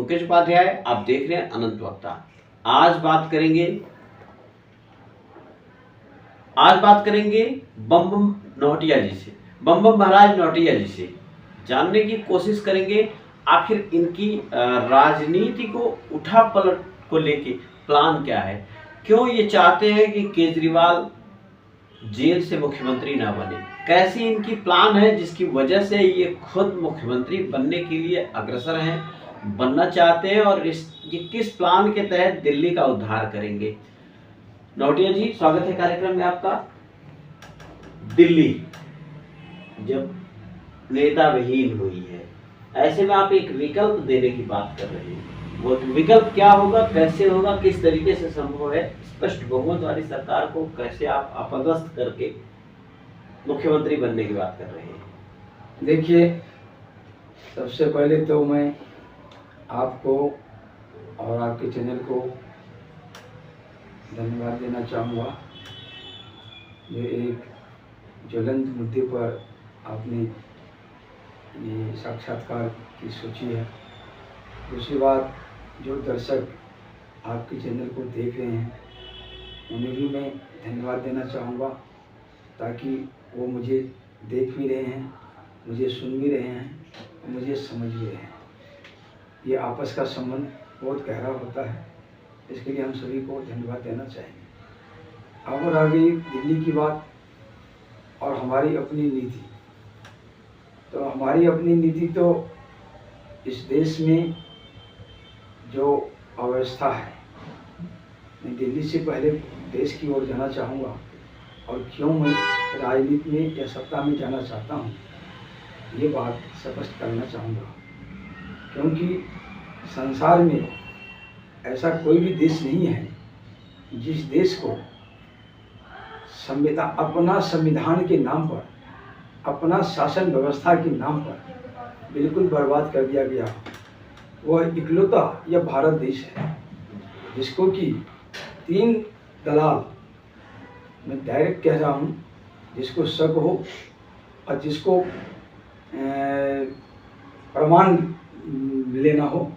मुकेश उपाध्याय, आप देख रहे हैं अनंत वक्ता। आज बात करेंगे बम बम नौटिया जी से, बम बम महाराज नौटिया जी से जानने की कोशिश करेंगे आखिर इनकी राजनीति को उठा पलट को लेके प्लान क्या है, क्यों ये चाहते हैं कि केजरीवाल जेल से मुख्यमंत्री ना बने, कैसी इनकी प्लान है जिसकी वजह से ये खुद मुख्यमंत्री बनने के लिए अग्रसर हैं, बनना चाहते हैं, और ये किस प्लान के तहत दिल्ली का उद्धार करेंगे। नौटिया जी, स्वागत है कार्यक्रम में आपका। दिल्ली जब नेता विहीन हुई है, ऐसे में आप एक विकल्प देने की बात कर रहे हैं, वो विकल्प क्या होगा, कैसे होगा, किस तरीके से संभव है? स्पष्ट बहुमत वाली सरकार को कैसे आप अपदस्थ करके मुख्यमंत्री बनने की बात कर रहे हैं? देखिए, सबसे पहले तो मैं आपको और आपके चैनल को धन्यवाद देना चाहूँगा। ये एक ज्वलंत मुद्दे पर आपने ये साक्षात्कार की सोची है। दूसरी बात, जो दर्शक आपके चैनल को देख रहे हैं उन्हें भी मैं धन्यवाद देना चाहूँगा, ताकि वो मुझे देख भी रहे हैं, मुझे सुन भी रहे हैं और मुझे समझ भी रहे हैं। ये आपस का संबंध बहुत गहरा होता है, इसके लिए हम सभी को धन्यवाद देना चाहेंगे। अब और आगे दिल्ली की बात और हमारी अपनी नीति। तो हमारी अपनी नीति तो इस देश में जो अव्यवस्था है, मैं दिल्ली से पहले देश की ओर जाना चाहूँगा, और क्यों मैं राजनीति में या सत्ता में जाना चाहता हूँ ये बात स्पष्ट करना चाहूँगा। क्योंकि संसार में ऐसा कोई भी देश नहीं है जिस देश को अपना संविधान के नाम पर, अपना शासन व्यवस्था के नाम पर बिल्कुल बर्बाद कर दिया गया। वह इकलौता यह भारत देश है जिसको कि 3 दलाल, मैं डायरेक्ट कह रहा हूँ, जिसको शक हो और जिसको प्रमाण लेना हो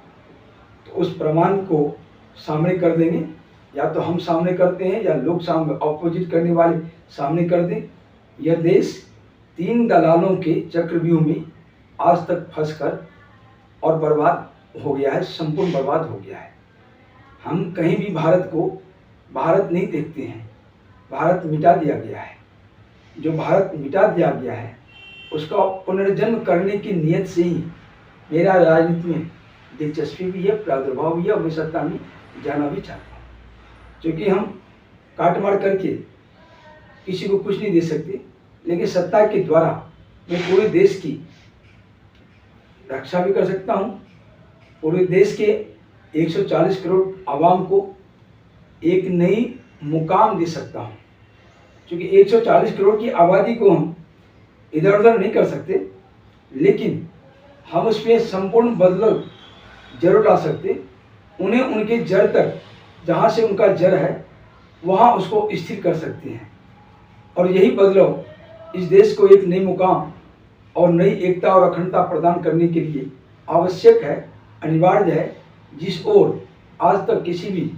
तो उस प्रमाण को सामने कर देंगे, या तो हम सामने करते हैं या लोग सामने, ऑपोजिट करने वाले सामने कर दें। यह देश 3 दलालों के चक्रव्यूह में आज तक फंसकर और बर्बाद हो गया है, संपूर्ण बर्बाद हो गया है। हम कहीं भी भारत को भारत नहीं देखते हैं, भारत मिटा दिया गया है। जो भारत मिटा दिया गया है उसका पुनर्जन्म करने की नियत से ही मेरा राजनीति में दिलचस्पी भी है, प्रादुर्भाव भी है, और मैं सत्ता में जाना भी चाहता हूँ। क्योंकि हम काट मार करके किसी को कुछ नहीं दे सकते, लेकिन सत्ता के द्वारा मैं पूरे देश की रक्षा भी कर सकता हूँ। पूरे देश के 140 करोड़ आवाम को एक नई मुकाम दे सकता हूँ। क्योंकि 140 करोड़ की आबादी को हम इधर उधर नहीं कर सकते, लेकिन हम उसमें संपूर्ण बदलाव जरूर ला सकते। उन्हें उनके जड़ तक, जहाँ से उनका जड़ है वहाँ उसको स्थिर कर सकते हैं। और यही बदलाव इस देश को एक नई मुकाम और नई एकता और अखंडता प्रदान करने के लिए आवश्यक है, अनिवार्य है, जिस ओर आज तक किसी भी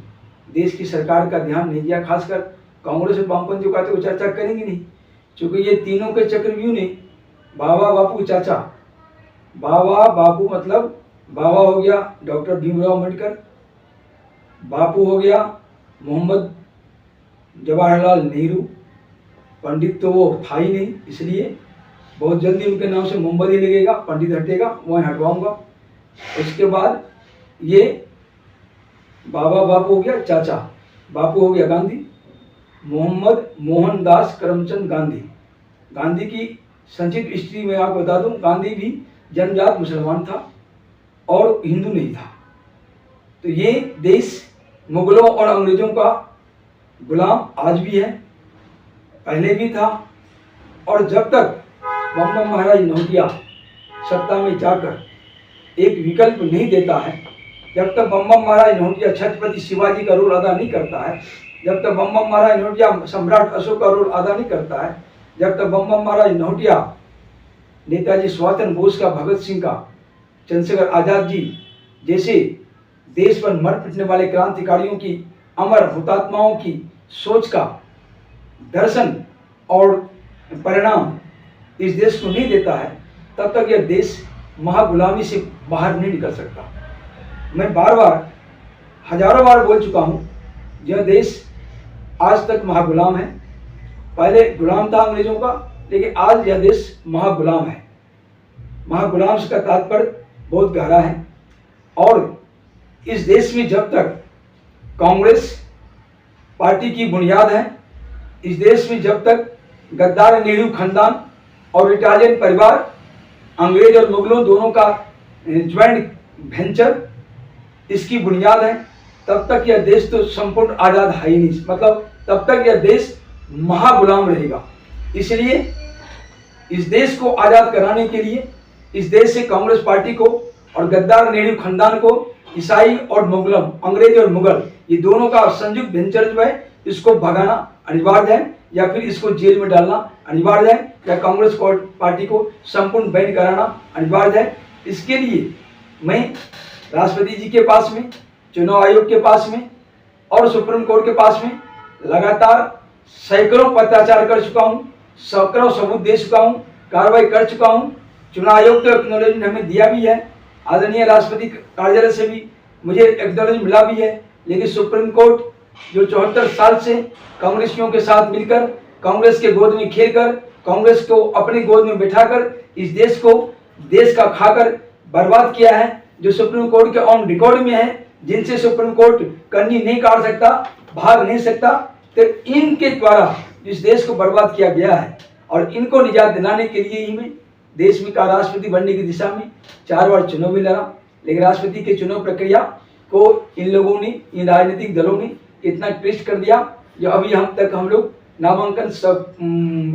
देश की सरकार का ध्यान नहीं दिया। खासकर कांग्रेस और वामपंथी जो कहते वो चर्चा करेंगे नहीं, क्योंकि ये तीनों के चक्रव्यूह ने बाबा बापू चाचा, बाबा बापू मतलब बाबा हो गया डॉक्टर भीमराव अम्बेडकर, बापू हो गया मोहम्मद जवाहरलाल नेहरू, पंडित तो वो था ही नहीं, इसलिए बहुत जल्दी उनके नाम से मोहम्मद ही लगेगा, पंडित हटेगा, वहीं हटवाऊंगा। उसके बाद ये बाबा बापू हो गया चाचा, बापू हो गया गांधी, मोहम्मद मोहनदास करमचंद गांधी। गांधी की संक्षिप्त हिस्ट्री में आपको बता दूं, गांधी भी जन्मजात मुसलमान था और हिंदू नहीं था। तो ये देश मुगलों और अंग्रेजों का गुलाम आज भी है, पहले भी था। और जब तक बम बम महाराज नौटिया सत्ता में जाकर एक विकल्प नहीं देता है, जब तक बम बम महाराज नौटिया छत्रपति शिवाजी का रोल अदा नहीं करता है, जब तक बम बम महाराज नौटिया सम्राट अशोक का रोल अदा नहीं करता है, जब तक बम बम महाराज नौटिया नेताजी सुभाष चंद्र बोस का, भगत सिंह का, चंद्रशेखर आज़ाद जी जैसे देश पर मर पिटने वाले क्रांतिकारियों की, अमर हुतात्माओं की सोच का दर्शन और परिणाम इस देश को नहीं देता है, तब तक यह देश महागुलामी से बाहर नहीं निकल सकता। मैं बार बार, हजारों बार बोल चुका हूँ, यह देश आज तक महागुलाम है। पहले गुलाम था अंग्रेजों का, लेकिन आज यह देश महागुलाम है। महागुलाम का तात्पर्य बहुत गहरा है। और इस देश में जब तक कांग्रेस पार्टी की बुनियाद है, इस देश में जब तक गद्दार नेहरू खानदान और इटालियन परिवार, अंग्रेज और मुगलों दोनों का ज्वाइंट वेंचर इसकी बुनियाद है, तब तक यह देश तो संपूर्ण आज़ाद है ही नहीं। मतलब तब तक यह देश महागुलाम रहेगा। इसलिए इस देश को आज़ाद कराने के लिए इस देश से कांग्रेस पार्टी को और गद्दार नेहरू खानदान को, ईसाई और मुगलम, अंग्रेज और मुगल, ये दोनों का संयुक्त वेंचर जो है, इसको भगाना अनिवार्य है, या फिर इसको जेल में डालना अनिवार्य है, या कांग्रेस पार्टी को संपूर्ण बैन कराना अनिवार्य है। इसके लिए मैं राष्ट्रपति जी के पास में, चुनाव आयोग के पास में और सुप्रीम कोर्ट के पास में लगातार सैकड़ों पत्राचार कर चुका हूँ, सैकड़ों सबूत दे चुका हूँ, कार्रवाई कर चुका हूँ। चुनाव आयोग तो एक्नॉलेजमेंट हमें दिया भी है, आदरणीय राष्ट्रपति कार्यालय से भी मुझे एक्नॉलेजमेंट मिला भी है। लेकिन सुप्रीम कोर्ट जो 74 साल से कांग्रेसियों के साथ मिलकर, कांग्रेस के गोद में खेलकर, कांग्रेस को अपनी गोद में बैठाकर इस देश को देश का खाकर बर्बाद किया है, जो सुप्रीम कोर्ट के ऑन रिकॉर्ड में है, जिनसे सुप्रीम कोर्ट करनी नहीं काट सकता, भाग नहीं सकता, तो इनके द्वारा इस देश को बर्बाद किया गया है। और इनको निजात दिलाने के लिए ही मैं देश में का राष्ट्रपति बनने की दिशा में 4 बार चुनाव भी लड़ा। लेकिन राष्ट्रपति के चुनाव प्रक्रिया को इन लोगों ने, इन राजनीतिक दलों ने इतना ट्विस्ट कर दिया, जो अभी हम लोग नामांकन सब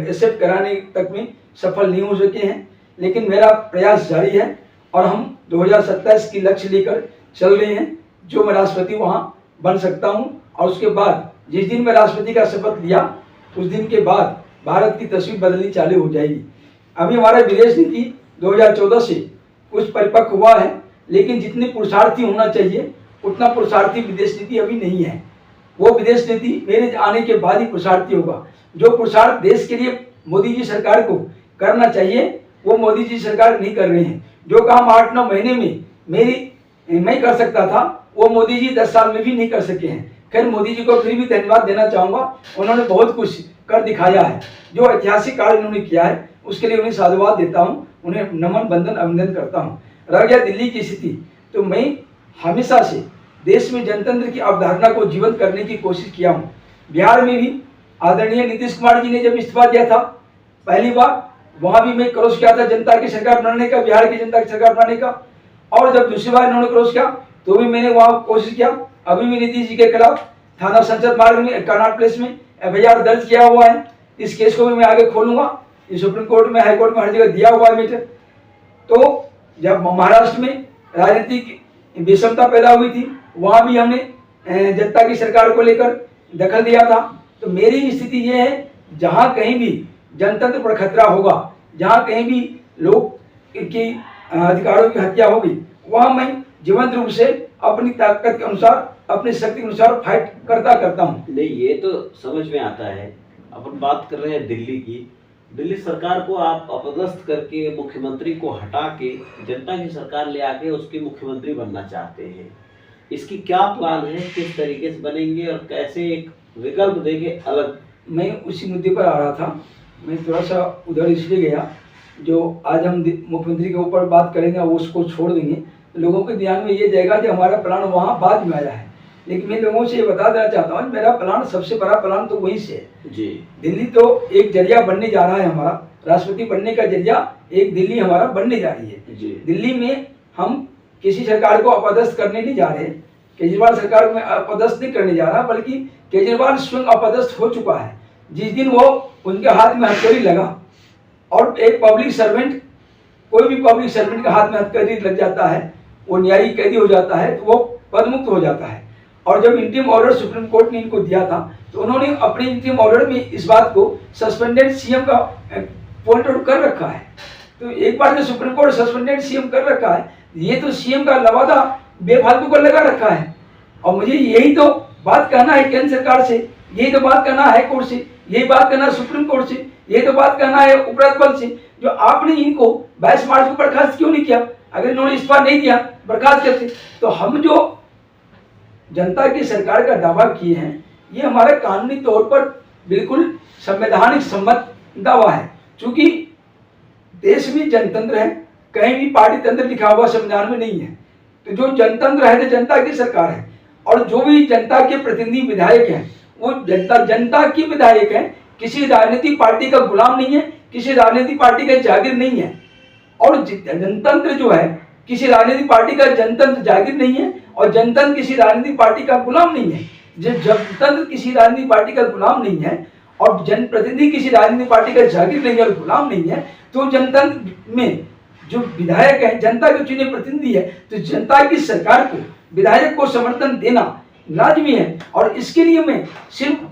एक्सेप्ट कराने तक में सफल नहीं हो सके हैं। लेकिन मेरा प्रयास जारी है और हम 2027 की लक्ष्य लेकर चल रहे हैं, जो मैं राष्ट्रपति वहाँ बन सकता हूँ। और उसके बाद जिस दिन मैं राष्ट्रपति का शपथ लिया, उस दिन के बाद भारत की तस्वीर बदलनी चालू हो जाएगी। अभी हमारा विदेश नीति 2014 से कुछ परिपक्व हुआ है, लेकिन जितने पुरुषार्थी होना चाहिए उतना पुरुषार्थी विदेश नीति अभी नहीं है। वो विदेश नीति मेरे आने के बाद ही पुरुषार्थी होगा। जो पुरुषार्थ देश के लिए मोदी जी सरकार को करना चाहिए, वो मोदी जी सरकार नहीं कर रहे हैं। जो काम 8-9 महीने में मैं कर सकता था, वो मोदी जी 10 साल में भी नहीं कर सके हैं। खैर, मोदी जी को फिर भी धन्यवाद देना चाहूँगा, उन्होंने बहुत कुछ कर दिखाया है। जो ऐतिहासिक कार्य उन्होंने किया है, उसके लिए उन्हें साधुवाद देता हूँ, उन्हें नमन बंदन अभिनंदन करता हूँ। रह गया दिल्ली की स्थिति, तो मैं हमेशा से देश में जनतंत्र की अवधारणा को जीवंत करने की कोशिश किया हूँ। बिहार में भी आदरणीय नीतीश कुमार जी ने जब इस्तीफा दिया था पहली बार, वहाँ भी मैं क्रॉस किया था जनता की सरकार बनाने का, बिहार की जनता की सरकार बनाने का। और जब दूसरी बार इन्होंने क्रॉस किया तो भी मैंने वहाँ कोशिश किया। अभी भी नीतीश जी के खिलाफ थाना संसद मार्ग में, कर्नाट प्लेस में FIR दर्ज किया हुआ है। इस केस को भी मैं आगे खोलूंगा। ये सुप्रीम कोर्ट में, हाई कोर्ट में हर जगह दिया हुआ है मैटर। तो जब महाराष्ट्र में राजनीतिक विषमता पैदा हुई थी, वहाँ भी हमने जनता की सरकार को लेकर दखल दिया था। तो मेरी स्थिति ये है, जहाँ कहीं भी जनतंत्र पर खतरा होगा, जहाँ कहीं भी लोग के अधिकारों की हत्या होगी, वहाँ मैं जीवंत रूप से अपनी ताकत के अनुसार, अपनी शक्ति के अनुसार फाइट करता हूँ। नहीं, ये तो समझ में आता है। अपन बात कर रहे हैं दिल्ली की। दिल्ली सरकार को आप अपदस्थ करके, मुख्यमंत्री को हटा के जनता की सरकार ले आके उसके मुख्यमंत्री बनना चाहते हैं। इसकी क्या प्लान है, किस तरीके से बनेंगे और कैसे एक विकल्प देंगे अलग? मैं उसी मुद्दे पर आ रहा था। मैं थोड़ा सा उधर इसलिए गया, जो आज हम मुख्यमंत्री के ऊपर बात करेंगे वो उसको छोड़ देंगे, तो लोगों के ध्यान में ये जाएगा कि हमारा प्लान वहाँ बाद में आया है। लेकिन मैं लोगों से ये बता देना चाहता हूँ, मेरा प्लान, सबसे बड़ा प्लान तो वहीं से है जी। दिल्ली तो एक जरिया बनने जा रहा है, हमारा राष्ट्रपति बनने का जरिया एक दिल्ली हमारा बनने जा रही है जी। दिल्ली में हम किसी सरकार को अपदस्थ करने नहीं जा रहे। केजरीवाल सरकार में अपदस्थ नहीं करने जा रहा, बल्कि केजरीवाल स्वयं अपदस्थ हो चुका है। जिस दिन वो उनके हाथ में हथकड़ी लगा, और एक पब्लिक सर्वेंट, कोई भी पब्लिक सर्वेंट के हाथ में हथकड़ी लग जाता है, वो न्यायिक कैदी हो जाता है, तो वो पदमुक्त हो जाता है। और जब इंटीम ऑर्डर सुप्रीम कोर्ट ने इनको दिया था, तो उन्होंने अपने इंटीम ऑर्डर में इस बात को सस्पेंडेड सीएम का पॉइंट आउट कर रखा है। तो एक बार जो सुप्रीम कोर्ट सस्पेंडेड सीएम कर रखा है, ये तो सीएम का लवादा बेफालतू को लगा रखा है। और मुझे यही तो बात कहना है केंद्र सरकार से, यही तो बात करना है हाई कोर्ट से, यही बात करना है सुप्रीम कोर्ट से, यही तो बात करना है उपराज्यपाल से, जो आपने इनको 22 मार्च को बर्खास्त क्यों नहीं किया? अगर इन्होंने इस्तीफा नहीं दिया, बर्खास्त करते, तो हम जो जनता की सरकार का दावा किए हैं, ये हमारा कानूनी तौर पर बिल्कुल संवैधानिक सम्मत दावा है। चूंकि देश में जनतंत्र है, कहीं भी पार्टी तंत्र लिखा हुआ संविधान में नहीं है, तो जो जनतंत्र है तो जनता की सरकार है, और जो भी जनता के प्रतिनिधि विधायक हैं वो जनता की विधायक हैं, किसी राजनीतिक पार्टी का गुलाम नहीं है, किसी राजनीतिक पार्टी का जागीर नहीं है। और जनतंत्र जो है किसी राजनीतिक पार्टी का जनतंत्र जागीर नहीं है, और जनतंत्र किसी राजनीतिक पार्टी का गुलाम नहीं है। जब जनतंत्र किसी राजनीतिक पार्टी का गुलाम नहीं है और जनप्रतिनिधि किसी राजनीतिक पार्टी का जागीर नहीं है और गुलाम नहीं है, तो जनतंत्र में जो विधायक है जनता के चुने प्रतिनिधि है, तो जनता की सरकार को, विधायक को समर्थन देना लाजमी है। और इसके लिए मैं सिर्फ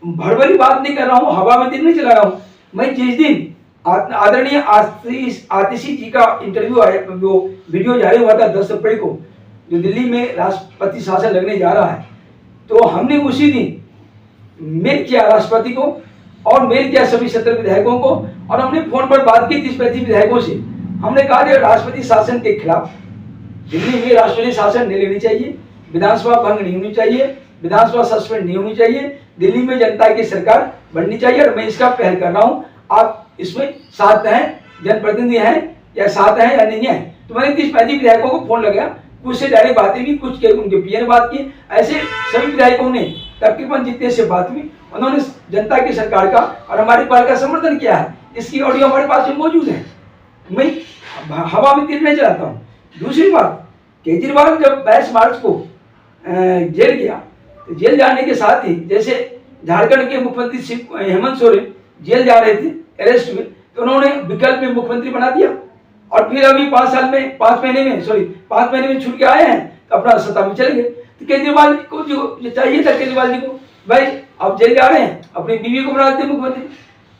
भड़बड़ी बात नहीं कर रहा हूँ, हवा में दिल नहीं चला रहा हूँ। मैं जिस दिन आदरणीय आतिशी जी का इंटरव्यू आया, वो वीडियो जारी हुआ था 10 अप्रैल को, जो दिल्ली में राष्ट्रपति शासन लगने जा रहा है, तो हमने उसी दिन मेल किया राष्ट्रपति को और मेल किया सभी 17 विधायकों को, और हमने फोन पर बात की 30-35 विधायकों से। हमने कहा कि राष्ट्रपति शासन के खिलाफ दिल्ली में राष्ट्रपति शासन नहीं लेनी चाहिए, विधानसभा भंग नहीं होनी चाहिए, विधानसभा सस्पेंड नहीं होनी चाहिए, दिल्ली में जनता की सरकार बननी चाहिए, और मैं इसका पहल कर रहा हूँ। आप इसमें साथ हैं, जनप्रतिनिधि हैं या साथ हैं या नहीं है। तो मैंने 30-35 विधायकों को फोन लगाया, कुछ से डायरेक्ट बातें भी, कुछ के उनके पीए ने बात की, ऐसे सभी विधायकों ने तकरीबन जितने से बात हुई, उन्होंने जनता की सरकार का और हमारी पार्टी का समर्थन किया है। इसकी ऑडियो हमारे पास में मौजूद है। मैं हवा में तीर नहीं चलाता हूँ। दूसरी बात, केजरीवाल जब 22 मार्च को जेल गया, तो जेल जाने के साथ ही, जैसे झारखंड के मुख्यमंत्री हेमंत सोरेन जेल जा रहे थे अरेस्ट में, तो उन्होंने विकल्प में मुख्यमंत्री बना दिया, और फिर अभी 5 महीने में छूट के आए हैं, तो अपना सत्ता में चले गए। तो केजरीवाल को जो चाहिए था, केजरीवाल जी को, भाई आप जेल जा रहे हैं, अपनी बीवी को बना देते मुख्यमंत्री,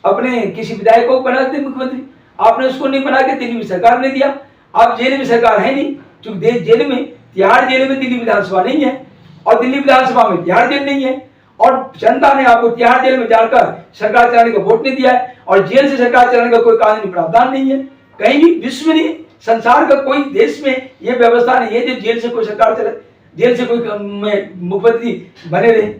अपने किसी विधायक को बना देते मुख्यमंत्री। आपने उसको नहीं बना के दिल्ली में सरकार ने दिया। आप जेल में सरकार है नहीं, क्योंकि जेल में, तिहाड़ जेल में दिल्ली विधानसभा नहीं है, और दिल्ली विधानसभा में तिहाड़ जेल नहीं है, और जनता ने आपको तिहाड़ जेल में जाकर सरकार चलाने का वोट नहीं दिया है, और जेल से सरकार चलाने का कोई कानूनी प्रावधान नहीं है। कहीं भी विश्व में, संसार का कोई देश में यह व्यवस्था नहीं है जो जेल से कोई सरकार चले, जेल से कोई मुख्यमंत्री बने रहे।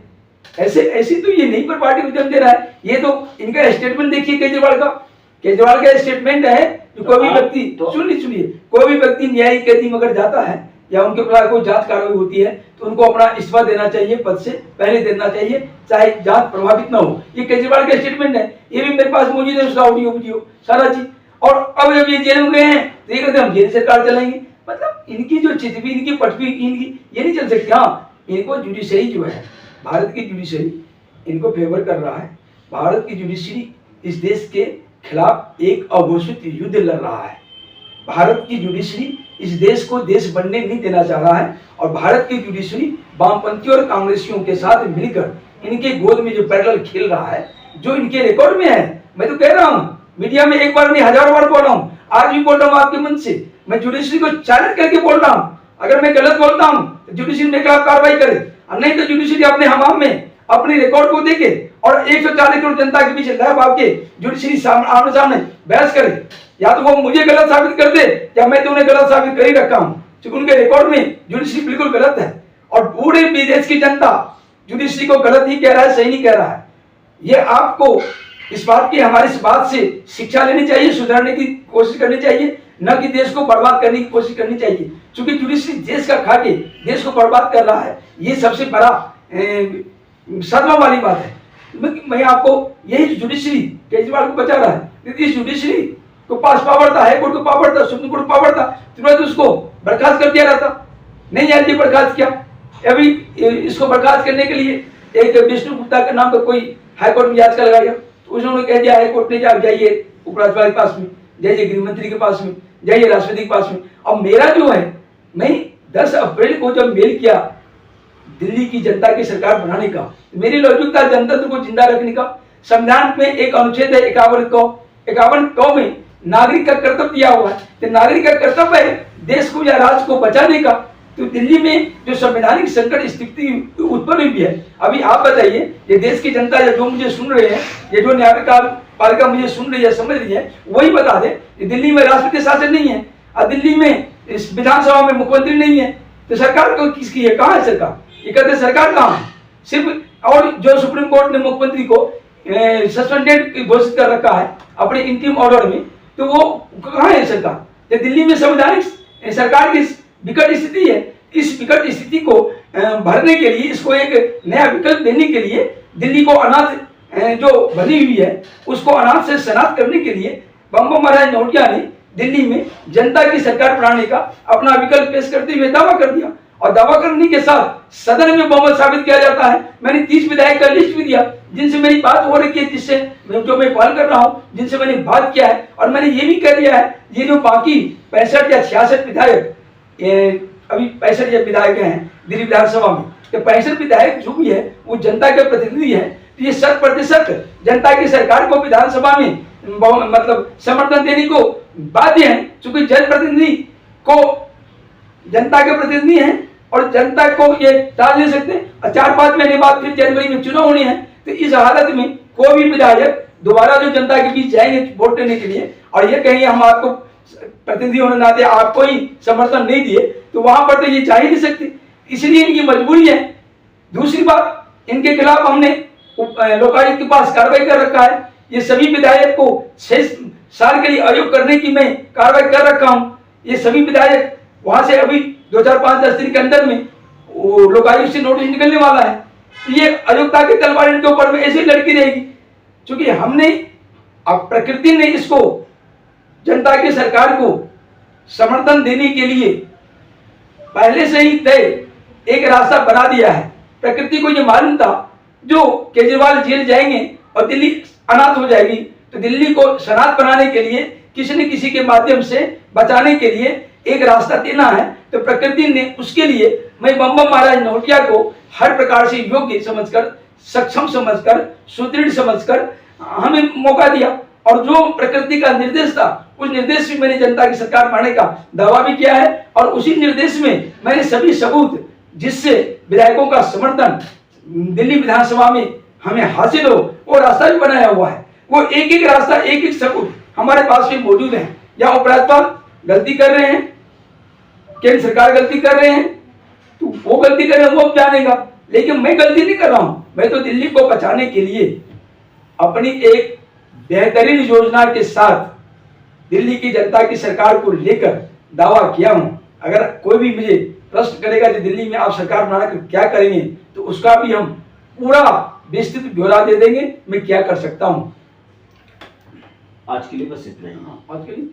ऐसी तो ये नहीं पर पार्टी को जन्म दे रहा है। ये तो इनका स्टेटमेंट देखिए केजरीवाल का स्टेटमेंट है, जो कोई भी व्यक्ति, सुनिए, कोई भी व्यक्ति न्यायिक कैदी मगर जाता है या उनके खिलाफ कोई जांच कार्रवाई होती है, तो उनको अपना इस्तीफा देना चाहिए, पद से पहले देना चाहिए, चाहे जांच प्रभावित न हो। ये केजरीवाल का स्टेटमेंट है, ये भी मेरे पास मौजूद है, उसका ऑडियो वीडियो सारा चीज। और अब जब ये जेल में गए हैं, तो ये कहते हैं हम जेल सरकार चलाएंगे। मतलब इनकी जो चितवी, इनकी पटवी, इनकी ये नहीं चल सकती। हाँ, इनको जुडिशरी जो है, भारत की जुडिशरी इनको फेवर कर रहा है। भारत की जुडिशरी इस देश के खिलाफ एक अघोषित युद्ध लड़ रहा है। भारत की जुडिशरी इस देश को देश बनने नहीं देना चाह रहा है, और भारत की जुडिशरी वामपंथियों और कांग्रेसियों के साथ मिलकर इनके गोद में जो पैरेलल खेल रहा है, जो इनके रिकॉर्ड में है। मैं तो कह रहा हूँ, मीडिया में एक बार नहीं हजारों बार बोल रहा हूँ, आज भी बोल रहा हूँ आपके मन से। मैं जुडिशरी को चैलेंज करके बोल रहा हूँ, अगर मैं गलत बोलता हूँ तो जुडिशरी मेरे खिलाफ कार्रवाई करे, और नहीं तो जुडिशरी अपने हमाम में अपने रिकॉर्ड को देखे और 140 करोड़ जनता के पीछे लैब आपके जुडिशरी आमने सामने बहस करे। या तो वो मुझे गलत साबित कर दे, या मैं तो उन्हें गलत साबित कर ही रखा हूँ, क्योंकि उनके रिकॉर्ड में जुडिशरी बिल्कुल गलत है, और पूरे देश की जनता जुडिशरी को गलत ही कह रहा है, सही नहीं कह रहा है। ये आपको इस बात की, हमारी इस बात से शिक्षा लेनी चाहिए, सुधारने की कोशिश करनी चाहिए, न कि देश को बर्बाद करने की कोशिश करनी चाहिए। क्योंकि जुडिशरी देश का खा के देश को बर्बाद कर रहा है, ये सबसे बड़ा सदमा वाली बात है। मैं आपको यही जुडिशरी केजरीवाल को बचा रहा है। इस जुडिशरी को पास पावर था, हाई कोर्ट को पावर था, सुप्रीम कोर्ट को पावर था, तुरंत उसको बर्खास्त कर दिया रहता, नहीं यार जी बर्खास्त किया। अभी इसको बर्खास्त करने के लिए एक विष्णु गुप्ता के नाम पर कोई हाईकोर्ट में याचिका लगाया, तो उन्होंने कह दिया हाईकोर्ट ने जाइए उपराज्यपाल के पास में, जाइए गृह मंत्री के पास में, जाइए राष्ट्रपति के पास में। अब मेरा जो है, मैं 10 अप्रैल को जब मेल किया दिल्ली की जनता की सरकार बनाने का, मेरी लौकिकता जनतंत्र को जिंदा रखने का। संविधान में एक अनुच्छेद है 51 में नागरिक का कर्तव्य दिया हुआ है, तो नागरिक का कर्तव्य है देश को या राज्य को बचाने का, तो दिल्ली में जो संवैधानिक संकट स्थिति उत्पन्न हुई है, अभी आप बताइए, ये देश की जनता या जो मुझे सुन रहे हैं, ये जो न्यायपालिका मुझे सुन रही है, समझ रही है, वही बता दे कि दिल्ली में राष्ट्रपति शासन नहीं है और दिल्ली में इस विधानसभा में मुख्यमंत्री नहीं है, तो सरकार तो किसकी है? कहाँ है सरकार? ये कहते सरकार कहाँ है? सिर्फ और जो सुप्रीम कोर्ट ने मुख्यमंत्री को सस्पेंडेड घोषित कर रखा है अपने इंटीम ऑर्डर में, तो वो कहाँ है सरकार? ये दिल्ली में संवैधानिक सरकार की विकट स्थिति है। इस विकट स्थिति को भरने के लिए, इसको एक नया विकल्प देने के लिए, दिल्ली को अनाथ जो बनी हुई है उसको अनाथ से सनाथ करने के लिए बम महाराज नौटिया ने दिल्ली में जनता की सरकार बनाने का अपना विकल्प पेश करते हुए दावा कर दिया, और दावा करने के साथ सदन में बहुमत साबित किया जाता है। मैंने 30 विधायक का लिस्ट भी दिया जिनसे मेरी बात हो रही है, जिससे जो मैं पहल कर रहा हूँ, जिनसे मैंने बात किया है, और मैंने ये भी कह दिया है ये जो बाकी 65 या 66 विधायक, अभी 65 विधायक हैं दिल्ली विधानसभा में, तो 65 विधायक जो भी है वो जनता के प्रतिनिधि है, तो ये 100% जनता की सरकार को विधानसभा में मतलब समर्थन देने को बाध्य है, क्योंकि जनप्रतिनिधि को जनता के प्रतिनिधि हैं और जनता को ये टाल नहीं सकते। और 4-5 महीने बाद फिर जनवरी में चुनाव होने हैं, तो इस हालत में कोई भी विधायक दोबारा जो जनता के बीच जाएंगे वोट देने के लिए और ये कहेंगे हम आपको प्रतिनिधि होने नाते आपको ही समर्थन नहीं दिए, तो वहां पर तो ये जा ही नहीं सकते, इसलिए इनकी मजबूरी है। दूसरी बात, इनके खिलाफ हमने लोकायुक्त के पास कार्रवाई कर रखा है। ये सभी विधायक को 6 साल के लिए आयोग करने की मैं कार्रवाई कर रखा हूँ। ये सभी विधायक वहां से अभी 2-4-5-10 दिन के अंदर में लोकायुक्त से नोटिस निकलने वाला है, तो ये अयोग्यता की तलवार इनके ऊपर में ऐसे लड़की रहेगी, क्योंकि हमने अब प्रकृति ने इसको जनता की सरकार को समर्थन देने के लिए पहले से ही तय एक रास्ता बना दिया है। प्रकृति को ये मालूम था जो केजरीवाल जेल जाएंगे और दिल्ली अनाथ हो जाएगी, तो दिल्ली को सनाथ बनाने के लिए किसी न किसी के माध्यम से बचाने के लिए एक रास्ता देना है, तो प्रकृति ने उसके लिए मैं बम महाराज नौटिया को हर प्रकार से योग्य समझकर, सक्षम समझकर, सुदृढ़ समझकर हमें मौका दिया, और जो प्रकृति का निर्देश था उस निर्देश में मैंने जनता की सरकार बनाने का दावा भी किया है, और उसी निर्देश में मैंने सभी सबूत जिससे विधायकों का समर्थन दिल्ली विधानसभा में हमें हासिल हो वो रास्ता भी बनाया हुआ है। वो एक एक रास्ता, एक एक सबूत हमारे पास भी मौजूद है। या उपराज्यपाल गलती कर रहे हैं, केंद्र सरकार गलती कर रहे हैं, तो वो गलती कर रहे हैं वो अब जानेगा, लेकिन मैं गलती नहीं कर रहा हूं। मैं तो दिल्ली को बचाने के लिए अपनी एक बेहतरीन योजना के साथ दिल्ली की जनता की सरकार को लेकर दावा किया हूं। अगर कोई भी मुझे प्रश्न करेगा कि दिल्ली में आप सरकार बनाकर क्या करेंगे, तो उसका भी हम पूरा विस्तृत ब्यौरा दे देंगे मैं क्या कर सकता हूं। आज के लिए बस इतना ही। आज के लिए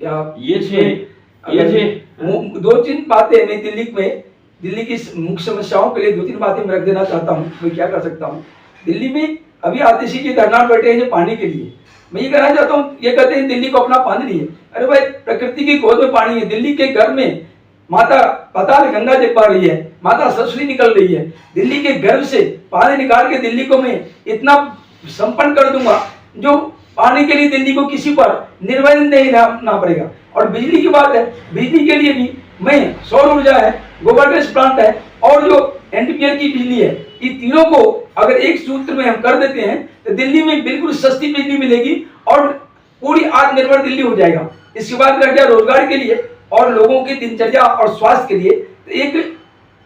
या ये 2-3 बातें मैं दिल्ली की मुख्य समस्याओं के लिए 2-3 बातें मैं रख देना चाहता हूँ। मैं क्या कर सकता हूँ दिल्ली में? अभी आतिशी जी धरना बैठे हैं पानी के लिए। मैं ये कहना चाहता हूँ, ये कहते हैं दिल्ली को अपना पानी नहीं है। अरे भाई, प्रकृति की गोद में पानी है। दिल्ली के घर में माता पाताल गंगा जी पा रही है, माता सरस्वती निकल रही है। दिल्ली के गर्भ से पानी निकाल के दिल्ली को मैं इतना संपन्न कर दूंगा जो पानी के लिए दिल्ली को किसी पर निर्भर नहीं रहना पड़ेगा। और बिजली की बात है, बिजली के लिए भी मैं सौर ऊर्जा है, गोबर गैस प्लांट है और जो एनटीपीएल की बिजली है, ये तीनों को अगर एक सूत्र में हम कर देते हैं तो दिल्ली में बिल्कुल सस्ती बिजली मिलेगी और पूरी आत्मनिर्भर दिल्ली हो जाएगा। इसके बाद रह गया रोजगार के लिए और लोगों की दिनचर्या और स्वास्थ्य के लिए, तो एक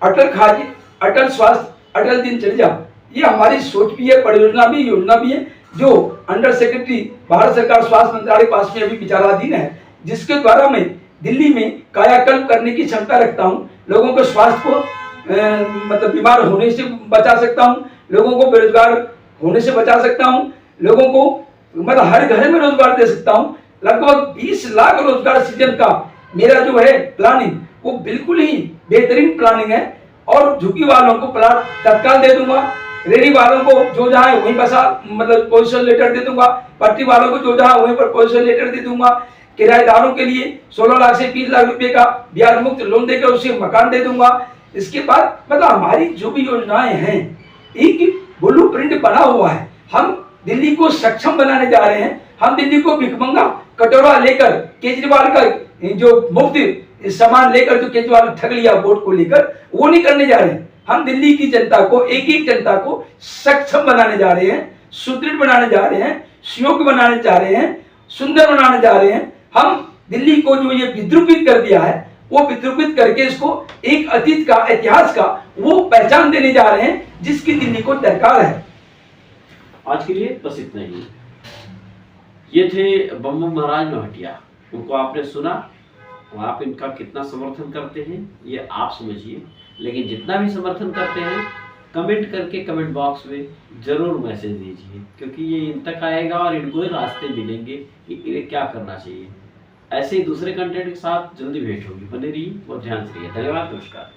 अटल खाद्य, अटल स्वास्थ्य, अटल दिनचर्या, ये हमारी सोच भी है, परियोजना भी, योजना भी है, जो अंडर सेक्रेटरी भारत सरकार स्वास्थ्य मंत्रालय पास में अभी विचाराधीन है, जिसके द्वारा मैं दिल्ली में कायाकल्प करने की क्षमता रखता हूँ। लोगों के स्वास्थ्य को मतलब बीमार होने से बचा सकता हूँ, लोगों को बेरोजगार होने से बचा सकता हूँ, लोगों को मतलब हर घर में रोजगार दे सकता हूँ। लगभग 20 लाख रोजगार सृजन का मेरा जो है प्लानिंग, वो बिल्कुल ही बेहतरीन प्लानिंग है। और झुग्गी वालों को प्लाट तत्काल दे दूंगा, रेडी वालों को जो जहाँ है वहीं बसा मतलब पोजिशन लेटर दे दूंगा, पट्टी वालों को जो जहाँ वहीं पर पोजिशन लेटर दे दूंगा, किराएदारों के लिए 16 लाख से 20 लाख रुपए का ब्याज मुक्त लोन देकर उसे मकान दे दूंगा। इसके बाद मतलब हमारी जो भी योजनाएं हैं, एक ब्लूप्रिंट बना हुआ है। हम दिल्ली को सक्षम बनाने जा रहे हैं। हम दिल्ली को भिखमंगा कटोरा लेकर केजरीवाल का जो मुफ्त सामान लेकर जो केजरीवाल ने ठग लिया वोट को लेकर, वो नहीं करने जा रहे हैं। हम दिल्ली की जनता को, एक एक जनता को सक्षम बनाने जा रहे हैं, सुदृढ़ बनाने जा रहे हैं, सुयोग्य बनाने जा रहे हैं, सुंदर बनाने जा रहे हैं। हम दिल्ली को जो ये विद्रूपित कर दिया है, वो विद्रूपित करके इसको एक अतीत का, इतिहास का वो पहचान देने जा रहे हैं जिसकी दिल्ली को दरकार है। आज के लिए बस इतना ही। ये थे बम बम महाराज नौहटिया। उनको आपने सुना, आप इनका कितना समर्थन करते हैं ये आप समझिए, लेकिन जितना भी समर्थन करते हैं कमेंट करके कमेंट बॉक्स में जरूर मैसेज दीजिए, क्योंकि ये इन तक आएगा और इनको रास्ते मिलेंगे कि इन्हें क्या करना चाहिए। ऐसे ही दूसरे कंटेंट के साथ जल्दी भेंट होगी। बने रहिए और ध्यान से रहिए। धन्यवाद, नमस्कार।